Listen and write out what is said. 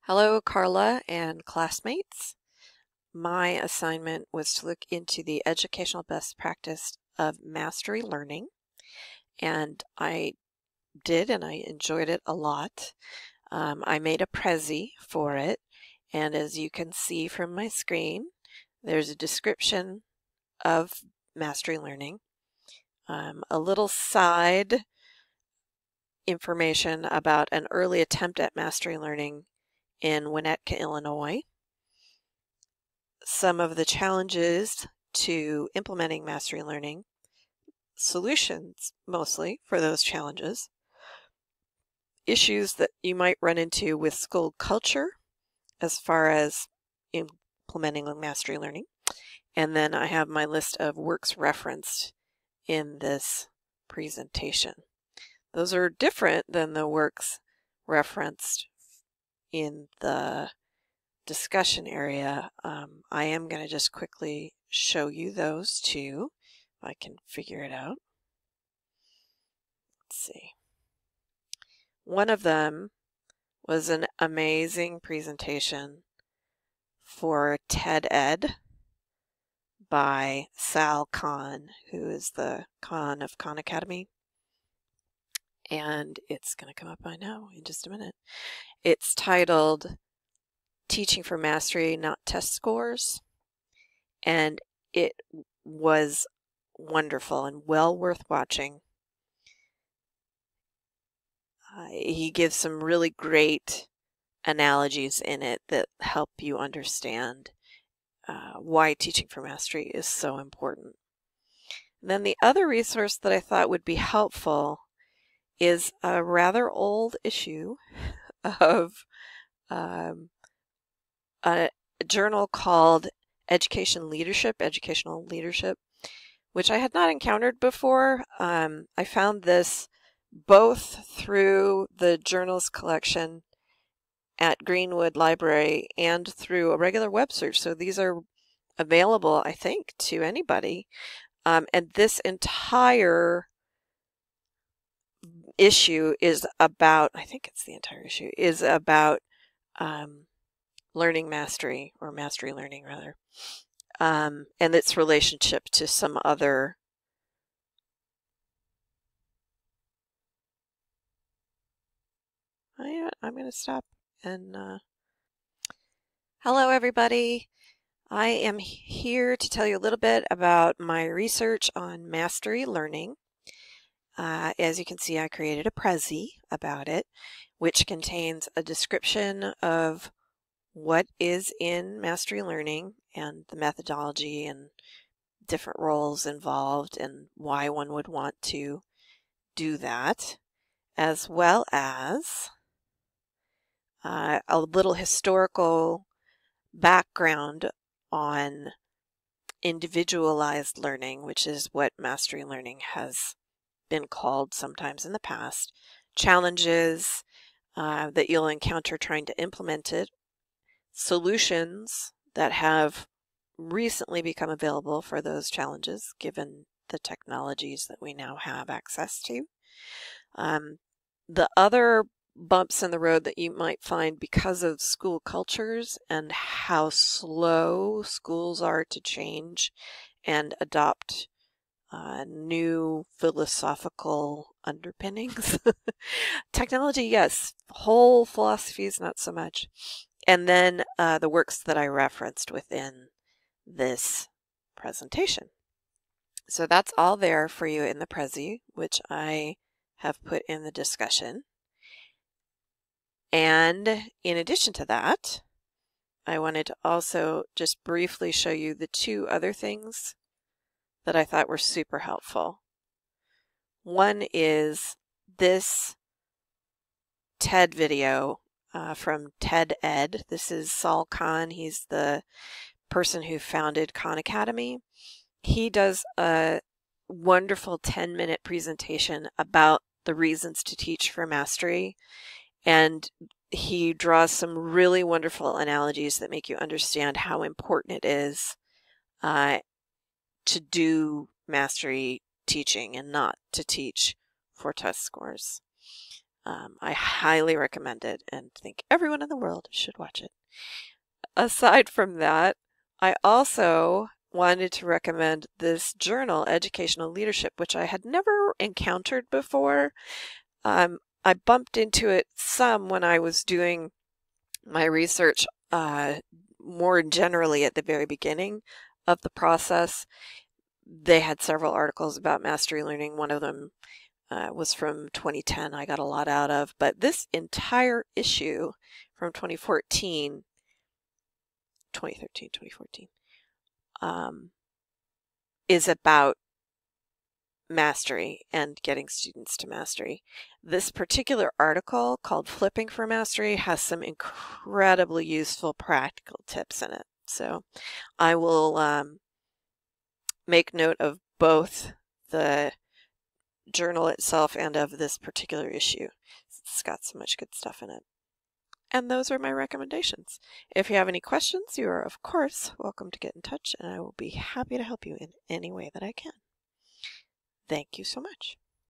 Hello, Carla and classmates. My assignment was to look into the educational best practice of mastery learning, and I did, and I enjoyed it a lot. I made a Prezi for it, and as you can see from my screen, there's a description of mastery learning, a little side information about an early attempt at mastery learning in Winnetka, Illinois, some of the challenges to implementing mastery learning, solutions mostly for those challenges, issues that you might run into with school culture as far as implementing mastery learning, and then I have my list of works referenced in this presentation. Those are different than the works referenced in the discussion area. I am going to just quickly show you those two, if I can figure it out. Let's see. One of them was an amazing presentation for TED Ed by Sal Khan, who is the Khan of Khan Academy. And it's going to come up, I know, in just a minute. It's titled Teaching for Mastery, Not Test Scores. And it was wonderful and well worth watching. He gives some really great analogies in it that help you understand why teaching for mastery is so important. And then the other resource that I thought would be helpful is a rather old issue of a journal called Educational Leadership, which I had not encountered before. I found this both through the journals collection at Greenwood Library and through a regular web search. So these are available, I think, to anybody. And this entire issue is about, I think it's the entire issue, is about learning mastery, or mastery learning rather, and its relationship to some other I'm going to stop and hello everybody. I am here to tell you a little bit about my research on mastery learning. As you can see, I created a Prezi about it, which contains a description of what is in mastery learning and the methodology and different roles involved and why one would want to do that, as well as a little historical background on individualized learning, which is what mastery learning has been called sometimes in the past, challenges that you'll encounter trying to implement it, solutions that have recently become available for those challenges given the technologies that we now have access to. The other bumps in the road that you might find because of school cultures and how slow schools are to change and adopt new philosophical underpinnings. Technology, yes. Whole philosophies, not so much. And then the works that I referenced within this presentation. So that's all there for you in the Prezi, which I have put in the discussion. And in addition to that, I wanted to also just briefly show you the two other things that I thought were super helpful. One is this TED video from TED Ed. This is Sal Khan. He's the person who founded Khan Academy. He does a wonderful 10-minute presentation about the reasons to teach for mastery, and he draws some really wonderful analogies that make you understand how important it is to do mastery teaching and not to teach for test scores. I highly recommend it and think everyone in the world should watch it. Aside from that, I also wanted to recommend this journal, Educational Leadership, which I had never encountered before. I bumped into it some when I was doing my research more generally at the very beginning of the process. They had several articles about mastery learning. One of them was from 2010 I got a lot out of, but this entire issue from 2013, 2014, is about mastery and getting students to mastery. This particular article called Flipping for Mastery has some incredibly useful practical tips in it. So I will make note of both the journal itself and of this particular issue. It's got so much good stuff in it. And those are my recommendations. If you have any questions, you are, of course, welcome to get in touch, and I will be happy to help you in any way that I can. Thank you so much.